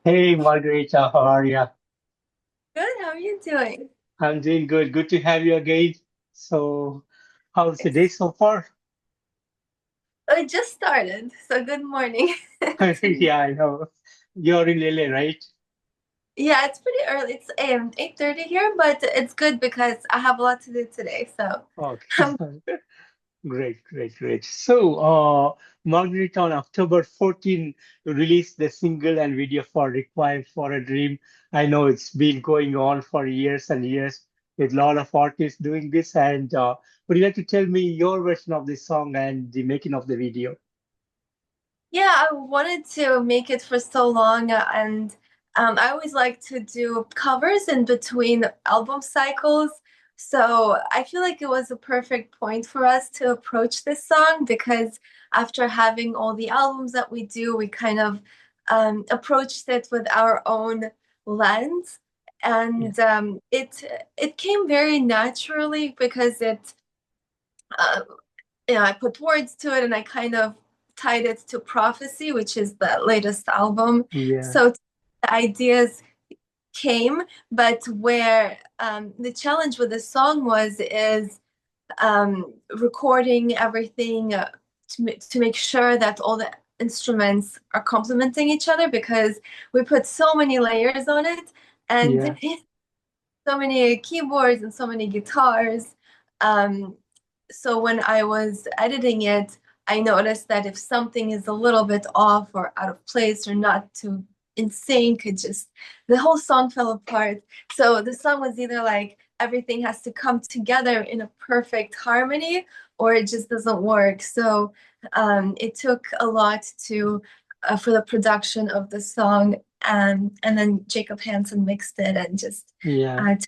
Hey Margarita, how are you? Good, how are you doing? I'm doing good. Good to have you again. So, how's the day Yes. so far? I just started, so good morning to you. Yeah, I know. You're in LA, right? Yeah, it's pretty early. It's 8:30 here, but it's good because I have a lot to do today. So Okay. um, Great, great, great. So, Margarita, on October 14, you released the single and video for Requiem for a Dream. I know it's been going on for years and years with a lot of artists doing this. And would you like to tell me your version of this song and the making of the video? yeah, I wanted to make it for so long, and I always like to do covers in between album cycles. So I feel like it was a perfect point for us to approach this song because after having all the albums that we do, we kind of approached it with our own lens, Yeah. and it came very naturally because uh, I put words to it and I kind of tied it to Prophecy, which is the latest album. Yeah. So the ideas came, but where the challenge with the song is recording everything to make sure that all the instruments are complementing each other because we put so many layers on it and Yeah. so many keyboards and so many guitars. Um, so when I was editing it, I noticed that if something is a little bit off or out of place or not too in sync, it just the whole song fell apart. So the song was either like everything has to come together in a perfect harmony or it just doesn't work. So it took a lot to for the production of the song, and then Jacob Hansen mixed it and just Yeah. to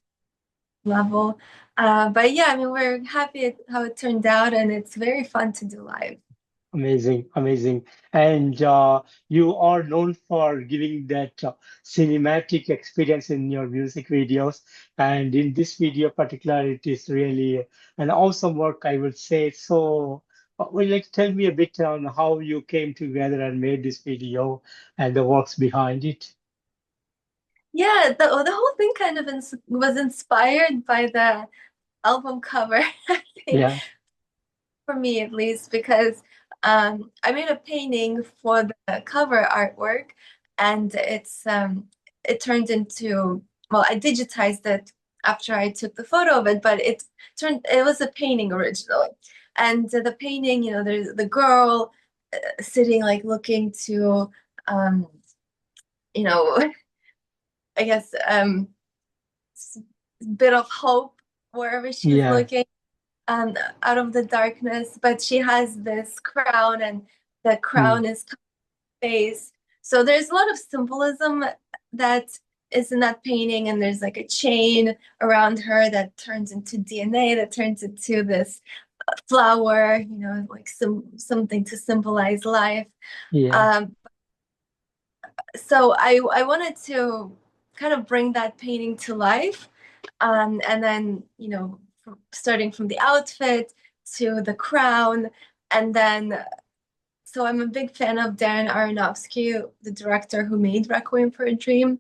level. But yeah, I mean, we're happy at how it turned out, and it's very fun to do live. Amazing, amazing. And you are known for giving that cinematic experience in your music videos. And in this video particular, it is really an awesome work, I would say. So, will you like to tell me a bit on how you came together and made this video and the works behind it? Yeah, the whole thing kind of was inspired by the album cover, I think, Yeah, for me at least, because I made a painting for the cover artwork, and it turned into, well, I digitized it after I took the photo of it, but it was a painting originally, and the painting, there's the girl sitting like looking to, um, you know, I guess bit of hope wherever she's yeah, looking um, out of the darkness, but she has this crown, and the mm, crown is face. So there's a lot of symbolism that is in that painting, and there's like a chain around her that turns into DNA, that turns into this flower, like something to symbolize life. yeah, Um, so I wanted to kind of bring that painting to life, and then starting from the outfit to the crown, and then so I'm a big fan of Darren Aronofsky, the director who made Requiem for a Dream,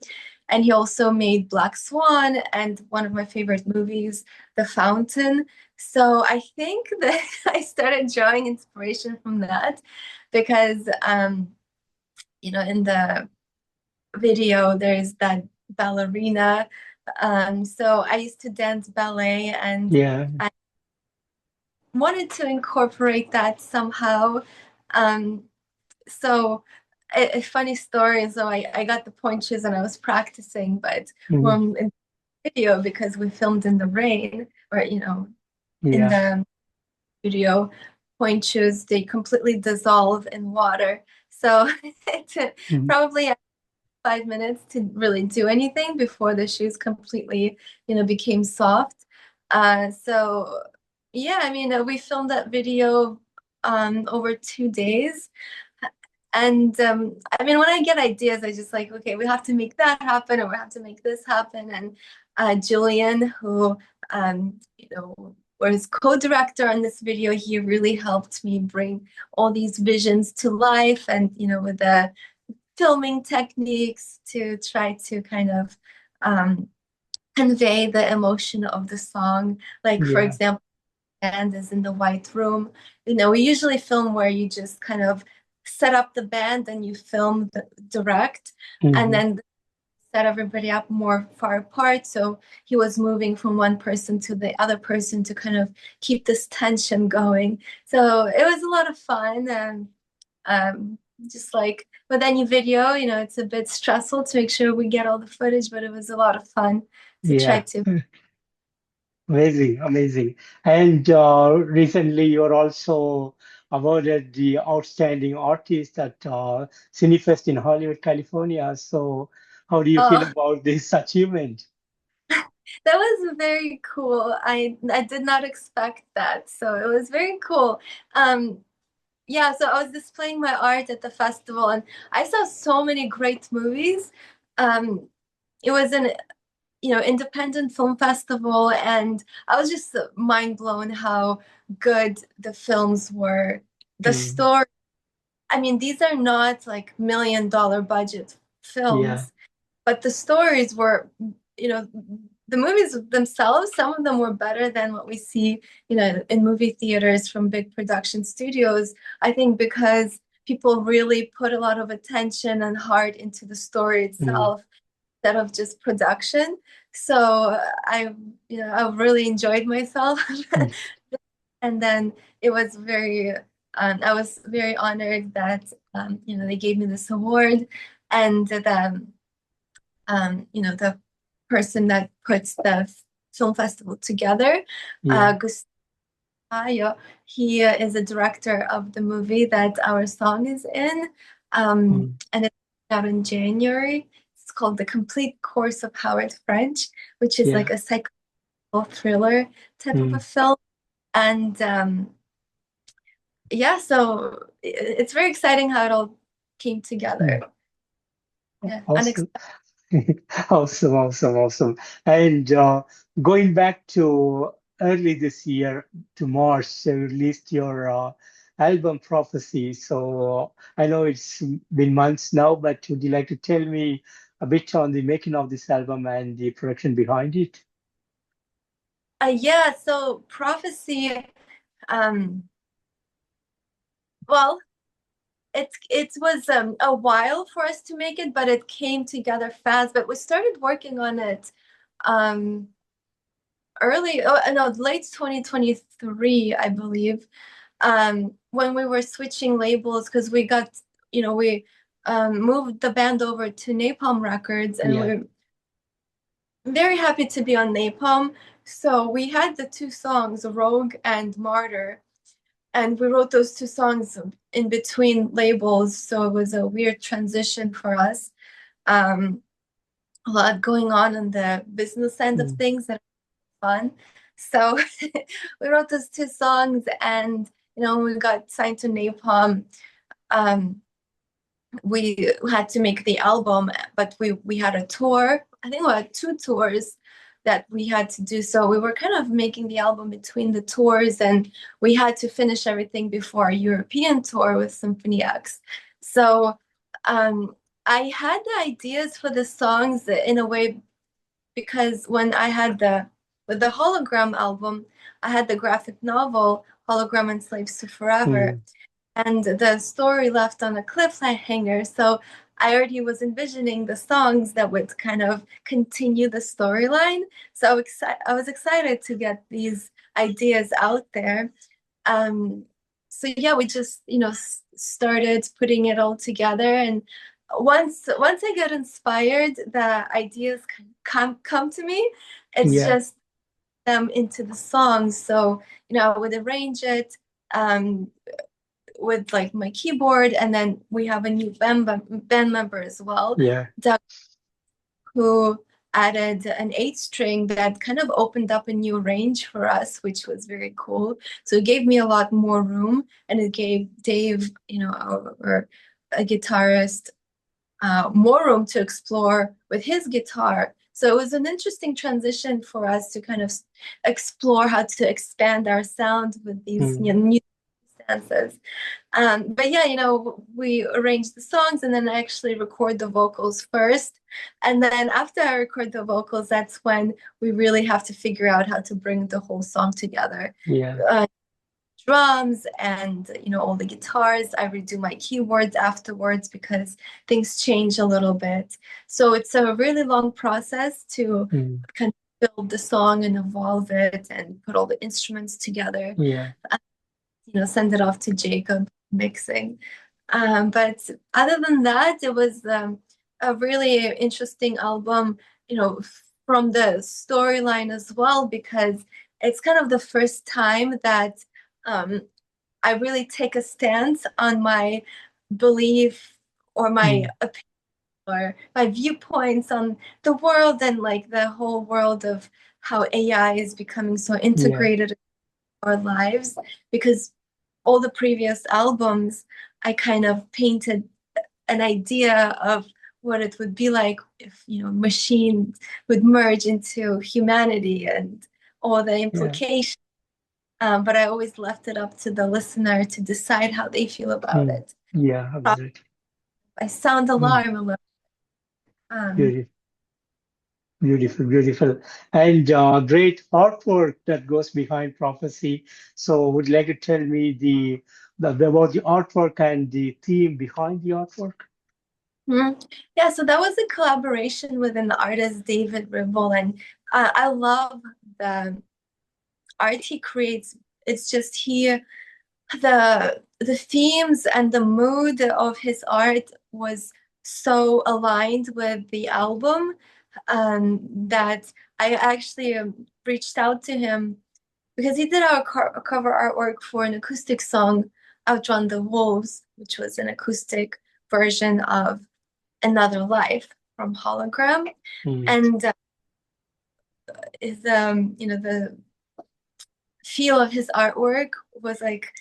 and he also made Black Swan and one of my favorite movies, The Fountain. So I think that I started drawing inspiration from that because in the video there's that ballerina. So I used to dance ballet, and yeah, I wanted to incorporate that somehow. Um, so a funny story. So I got the pointers and I was practicing, but mm, in the video, because we filmed in the rain, or in yeah, the studio, point shoes they completely dissolve in water. So it took mm, probably 5 minutes to really do anything before the shoes completely, became soft. So yeah, I mean, we filmed that video over 2 days. And I mean, when I get ideas, I just like, okay, we have to make that happen, or we have to make this happen. And Julian, who was co-director on this video, he really helped me bring all these visions to life. And with the filming techniques to try to kind of um, convey the emotion of the song. Like, for Yeah. example, band is in the white room. We usually film where you just kind of set up the band and you film the direct, and Hmm. then set everybody up more far apart. So he was moving from one person to the other person to kind of keep this tension going. So it was a lot of fun, and um, just like with any video, it's a bit stressful to make sure we get all the footage, but it was a lot of fun to try Yeah. to. Amazing, amazing. And recently, you're also awarded the Outstanding Artist at CineFest in Hollywood, California. So, how do you feel Oh, about this achievement? that was very cool. I did not expect that, so it was very cool. Um, yeah, so I was displaying my art at the festival, and I saw so many great movies. It was an independent film festival, and I was just mind blown how good the films were. The Mm, story, I mean, these are not like $1 million budget yeah. films, but the stories were, you know, the movies themselves, some of them were better than what we see, in movie theaters from big production studios. I think because people really put a lot of attention and heart into the story Mm, itself instead of just production. So I really enjoyed myself. mm, And then it was I was very honored that, they gave me this award, and the person that puts the film festival together, yeah. Gustavo, he is a director of the movie that our song is in, Mm, and it's out in January. It's called The Complete Course of Howard French, which is like yeah. a psychological thriller type of a Mm, film. And yeah, so it's very exciting how it all came mm. together. Yeah, Awesome. unexpected. Awesome, awesome, awesome. And going back to early this year, to March, you released your album Prophecy. So I know it's been months now, but would you like to tell me a bit on the making of this album and the production behind it? Yeah, so Prophecy, um, well, it was a while for us to make it, but it came together fast. But we started working on it um, late 2023, I believe, when we were switching labels because we moved the band over to Napalm Records, and Yeah. we're very happy to be on Napalm. So we had the two songs, Rogue and Martyr, and we wrote those two songs in between labels. So it was a weird transition for us. Um, a lot going on the business end of Mm, things that are fun. So we wrote those two songs, and when we got signed to Napalm, um, we had to make the album, but we had a tour. I think we had two tours that we had to do. So we were kind of making the album between the tours, and we had to finish everything before our European tour with Symphony X. So um, I had the ideas for the songs in a way because when I had with the Hologram album, I had the graphic novel Hologram Enslaves to Forever, mm, and the story left on a cliffhanger. So I already was envisioning the songs that would kind of continue the storyline. So I was excited to get these ideas out there. Um, so yeah, we just started putting it all together, and once I get inspired, the ideas come to me. It's yeah. just them into the songs. So I would arrange it. Um, with like my keyboard, and then we have a new band member as well, Yeah. Doug, who added an 8 string that kind of opened up a new range for us, which was very cool. So it gave me a lot more room, and it gave Dave, our a guitarist, more room to explore with his guitar. So it was an interesting transition for us to kind of explore how to expand our sound with these Mm, new stances. But yeah, we arrange the songs and then I actually record the vocals first. And then after I record the vocals, that's when we really have to figure out how to bring the whole song together. Yeah. Uh, Drums and all the guitars. I redo my keyboards afterwards because things change a little bit. So it's a really long process to Mm. kind of build the song and evolve it and put all the instruments together. Yeah. Send it off to Jacob mixing. But other than that, it was a really interesting album, from the storyline as well, because it's kind of the first time that um, I really take a stance on my belief or my Mm. opinion or my viewpoints on the world and like the whole world of how AI is becoming so Yeah. integrated in our lives. Because all the previous albums, I kind of painted an idea of what it would be like if, machines would merge into humanity and all the Yeah. implications. But I always left it up to the listener to decide how they feel about Mm. it. Yeah, absolutely. I sound Mm. alarm alert. Um, Beautiful, beautiful, beautiful. And great artwork that goes behind prophecy. So would you like to tell me about the artwork and the theme behind the artwork? mhm. Yeah, so that was a collaboration with an artist, David Ribble, and I love the art he creates. It's just the themes and the mood of his art was so aligned with the album, that I actually reached out to him because he did our cover artwork for an acoustic song, Outrun the Wolves, which was an acoustic version of Another Life from Hologram. Mm. And the feel of his artwork was like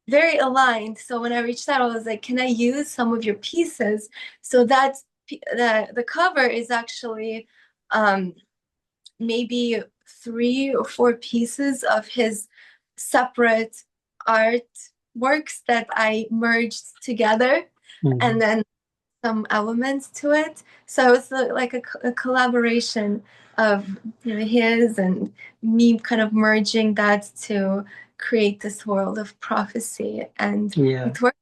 very aligned. So when I reached out, I was like, "Can I use some of your pieces?" So the cover is actually um, maybe 3 or 4 pieces of his separate art works that I merged together, and Mm. then some elements to it. So it's like a collaboration of his and me kind of merging that to create this world of prophecy. And Yeah. it worked.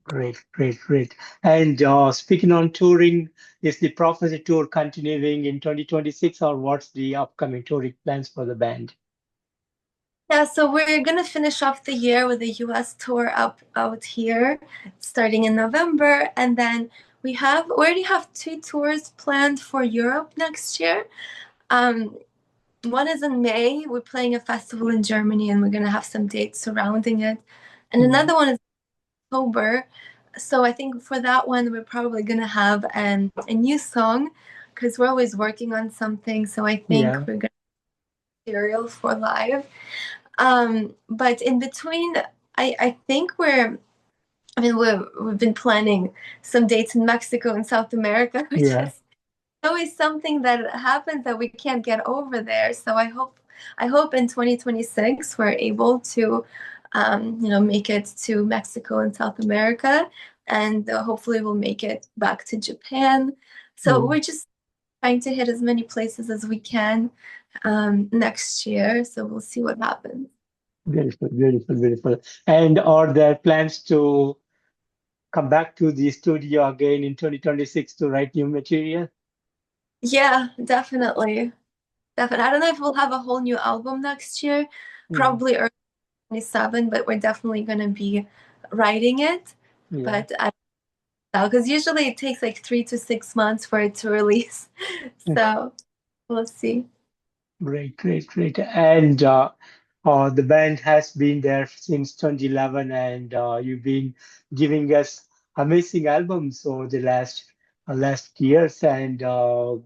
Great, great, great. And speaking on touring, is the Prophecy Tour continuing in 2026, or what's the upcoming touring plans for the band? Yeah, so we're gonna finish off the year with a US tour up out here starting in November, and then we already have 2 tours planned for Europe next year. Um, One is in May. We're playing a festival in Germany and we're going to have some dates surrounding it. And Mm. another one is October. So I think for that one, we're probably going to have a new song because we're always working on something. So I think Yeah, we're going to have material for live. But in between, I think we've been planning some dates in Mexico and South America, which yeah. is always something that happens that we can't get over there. So I hope in 2026 we're able to make it to Mexico and South America, and hopefully we'll make it back to Japan. So Mm. we're just trying to hit as many places as we can next year. So we'll see what happens. Beautiful, beautiful, beautiful. And are there plans to come back to the studio again in 2026 to write new material? Yeah, definitely. Definitely. I don't know if we'll have a whole new album next year, Mm. probably early 27, but we're definitely going to be writing it. Yeah. But I don't know, because usually it takes like 3 to 6 months for it to release. So we'll see. Great, great, great. And the band has been there since 2011, and you've been giving us amazing albums over the last years, and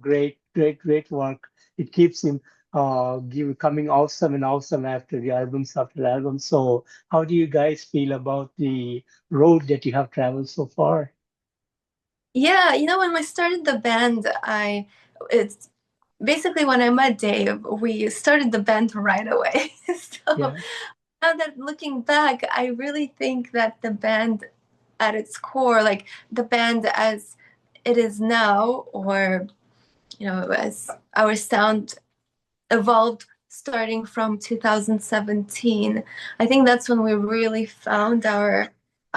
great, great, great work. It keeps him coming awesome and awesome after the albums after albums. So, how do you guys feel about the road that you have traveled so far? Yeah, when we started the band, it's basically when I met Dave, we started the band right away. So Yeah. now that looking back, I really think that the band at its core, like the band as it is now, or as our sound evolved starting from 2017. I think that's when we really found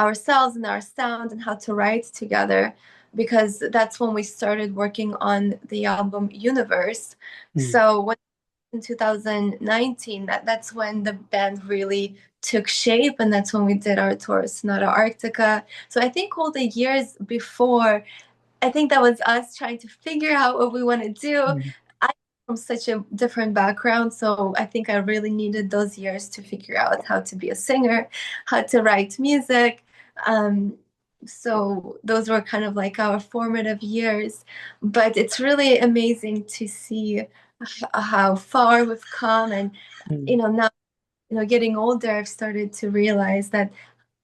ourselves and our sound and how to write together, because that's when we started working on the album Universe. Mm, So when in 2019, that's when the band really took shape, and that's when we did our tour Sonata Arctica. So I think all the years before, I think that was us trying to figure out what we want to do. mm, I come from such a different background, so I think I really needed those years to figure out how to be a singer, how to write music. Um, so those were kind of like our formative years, but it's really amazing to see how far we've come, and mm. now getting older, I've started to realize that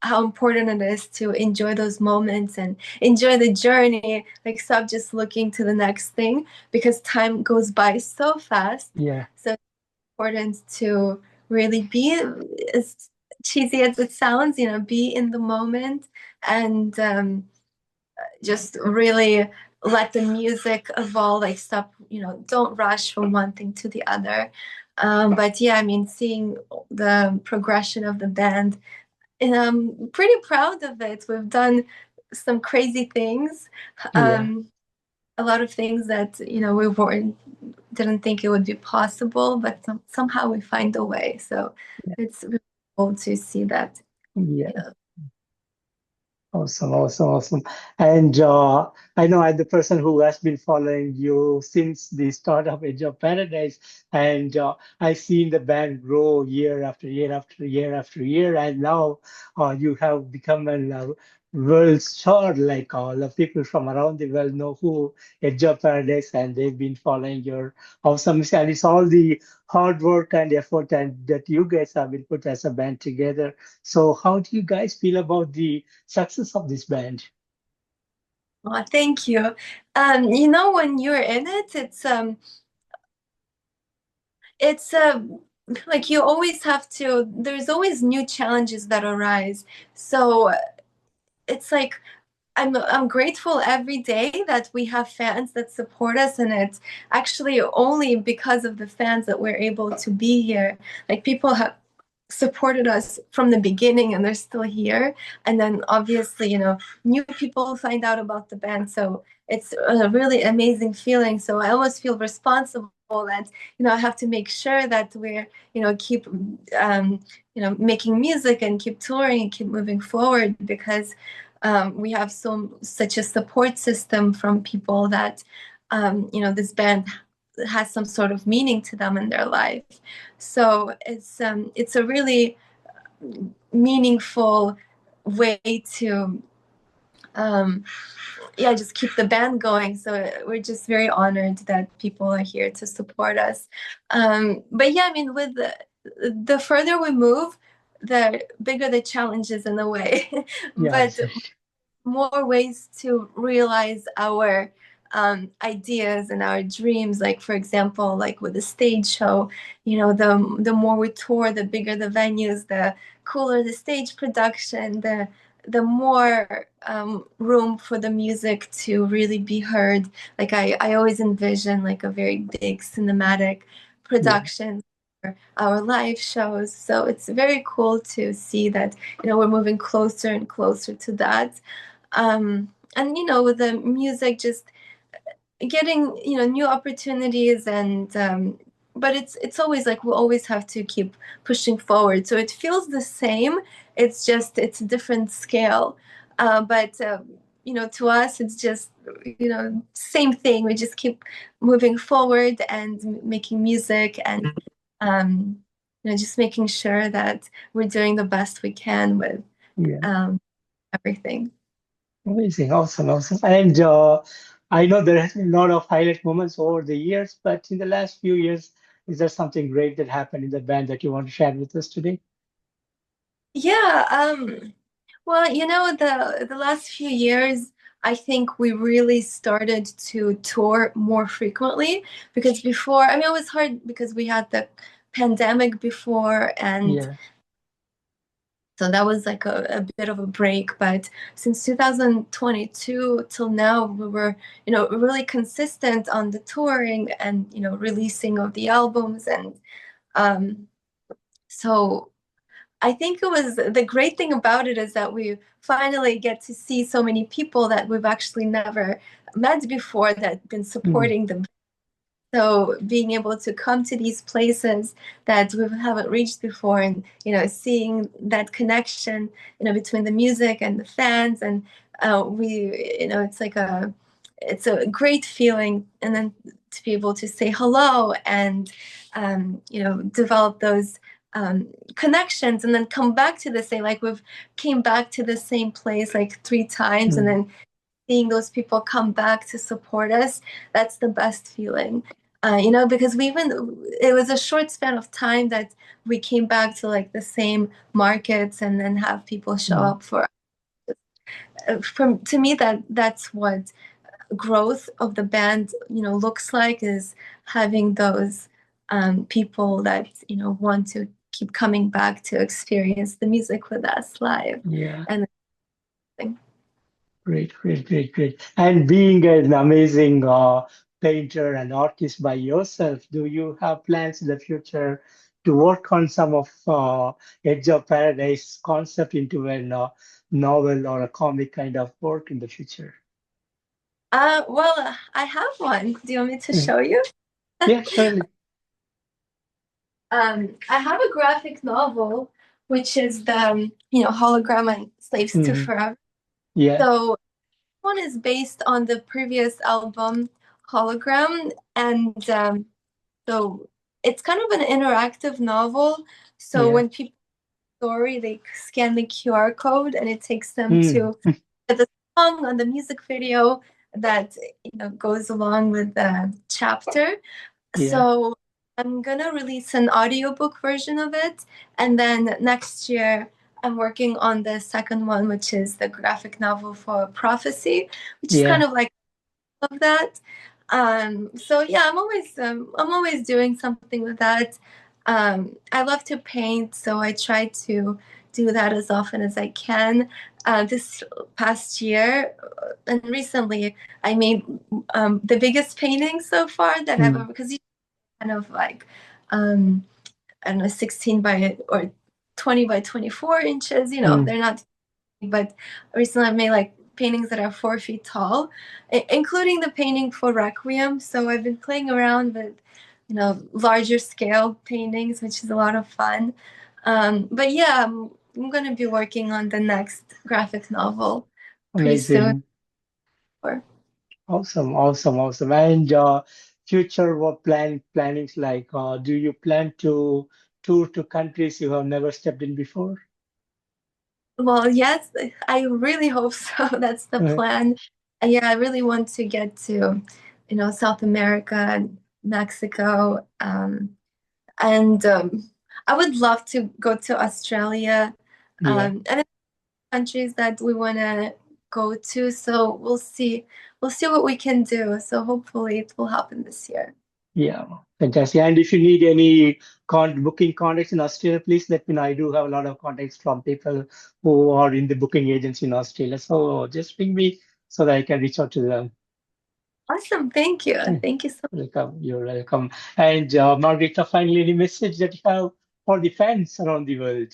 how important it is to enjoy those moments and enjoy the journey, like stop just looking to the next thing, because time goes by so fast. Yeah, So it's important to really be, as cheesy as it sounds, be in the moment, and just really let the music evolve, like stop, don't rush from one thing to the other. But yeah, I mean, seeing the progression of the band, and I'm pretty proud of it. We've done some crazy things, yeah, a lot of things that we weren't didn't think it would be possible, but somehow we find a way. So it's really cool to see that. You yeah. know, Awesome, awesome, awesome. And I know I'm the person who has been following you since the start of Edge of Paradise, and I've seen the band grow year after year after year after year, and now you have become a world star. Like all the people from around the world know who Edge of Paradise, and they've been following your awesome. And it's all the hard work and effort and that you guys have been put as a band together. So, how do you guys feel about the success of this band? oh, thank you. When you're in it, it's like you always have to. There's always new challenges that arise. So it's like I'm grateful every day that we have fans that support us, and it's actually only because of the fans that we're able to be here. Like people have supported us from the beginning and they're still here. And then obviously, new people find out about the band. So it's a really amazing feeling. So I almost feel responsible that, I have to make sure that we're, keep making music and keep touring and keep moving forward, because we have such a support system from people that this band has some sort of meaning to them in their life. So it's a really meaningful way to um, yeah, just keep the band going. So we're just very honored that people are here to support us. But yeah, I mean, with the further we move, the bigger the challenges in a way. Yeah, But exactly. more ways to realize our ideas and our dreams. Like for example, like with the stage show, the more we tour, the bigger the venues, the cooler the stage production, the more room for the music to really be heard. Like I always envision like a very big cinematic Yeah, production for our live shows. So it's very cool to see that, we're moving closer and closer to that. And with the music, just getting new opportunities, and but it's always like we always have to keep pushing forward. So it feels the same. It's just it's a different scale. But to us, it's just same thing. We just keep moving forward and making music, and um, just making sure that we're doing the best we can with yeah. um, everything. Amazing, awesome, awesome. And I know there has been a lot of highlight moments over the years, but in the last few years, is there something great that happened in the band that you want to share with us today? Yeah, well, the last few years, I think we really started to tour more frequently, because before, I mean, it was hard because we had the pandemic before, and Yeah, So that was like a bit of a break. But since 2022 till now, we were, really consistent on the touring and, releasing of the albums. And um, so I think it was the great thing about it is that we finally get to see so many people that we've actually never met before that have been Mm, supporting them. So being able to come to these places that we haven't reached before, and seeing that connection, between the music and the fans, and it's like it's a great feeling, and then to be able to say hello and develop those connections, and then come back to the same, like we've came back to the same place like 3 times, and mm, then seeing those people come back to support us, that's the best feeling. Because it was a short span of time that we came back to like the same markets and then have people show mm. up for to me that's what growth of the band, looks like, is having those people that, want to keep coming back to experience the music with us live. Yeah. And Great, great, great, great. And being an amazing painter and artist by yourself, do you have plans in the future to work on some of Edge of Paradise concept into a novel or a comic kind of work in the future? well, I have one. Do you want me to Mm. show you? Yeah, surely. I have a graphic novel, which is the Hologram and Slaves to Mm. Forever. Yeah, So one is based on the previous album, Hologram, and so it's kind of an interactive novel. So yeah. when people story, they scan the QR code, and it takes them Mm. to the song on the music video that goes along with the chapter. Yeah, So I'm gonna release an audiobook version of it, and then next year I'm working on the second one, which is the graphic novel for Prophecy, which is kind yeah. of like of that. So yeah, I'm always doing something with that. I love to paint, so I try to do that as often as I can. This past year and recently, I made the biggest painting so far that I've Mm. ever, because you kind of like um, I don't know, 16 by or 20 by 24 inches. Mm. They're not, but recently I've made like paintings that are 4 feet tall, including the painting for Requiem. So I've been playing around with, larger scale paintings, which is a lot of fun. But yeah, I'm going to be working on the next graphic novel pretty soon. Amazing. Or, Awesome, awesome, awesome. And future work plannings like do you plan to tour to countries you have never stepped in before? well, yes, I really hope so. That's the Uh, plan. And yeah, I really want to get to, South America, Mexico. And I would love to go to Australia, yeah, and countries that we want to go to. So we'll see. We'll see what we can do. So hopefully it will happen this year. yeah, fantastic. And if you need any booking contacts in Australia, please let me know. I do have a lot of contacts from people who are in the booking agency in Australia. So just ping me so that I can reach out to them. Awesome. Thank you. Mm. Thank you so Welcome, you're welcome. And Margarita, finally, any message that you have for the fans around the world?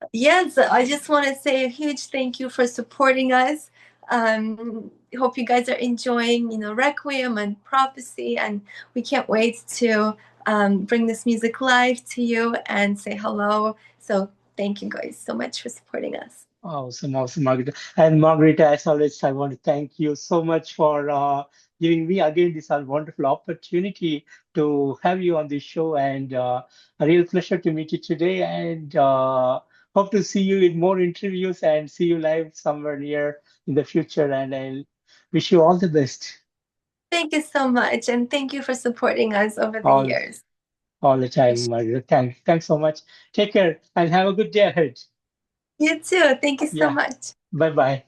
much. Yes, I just want to say a huge thank you for supporting us. Hope you guys are enjoying, Requiem and Prophecy, and we can't wait to bring this music live to you and say hello. So thank you guys so much for supporting us. Awesome, awesome, Margarita. And Margarita, as always, I want to thank you so much for giving me again this wonderful opportunity to have you on this show, and a real pleasure to meet you today. And hope to see you in more interviews and see you live somewhere near in the future. And I wish you all the best, Thank you so much, and thank you for supporting us over the all years. all the time, Margarita. Thanks so much. Take care and have a good day ahead. You too. Thank you so Yeah, much. bye bye.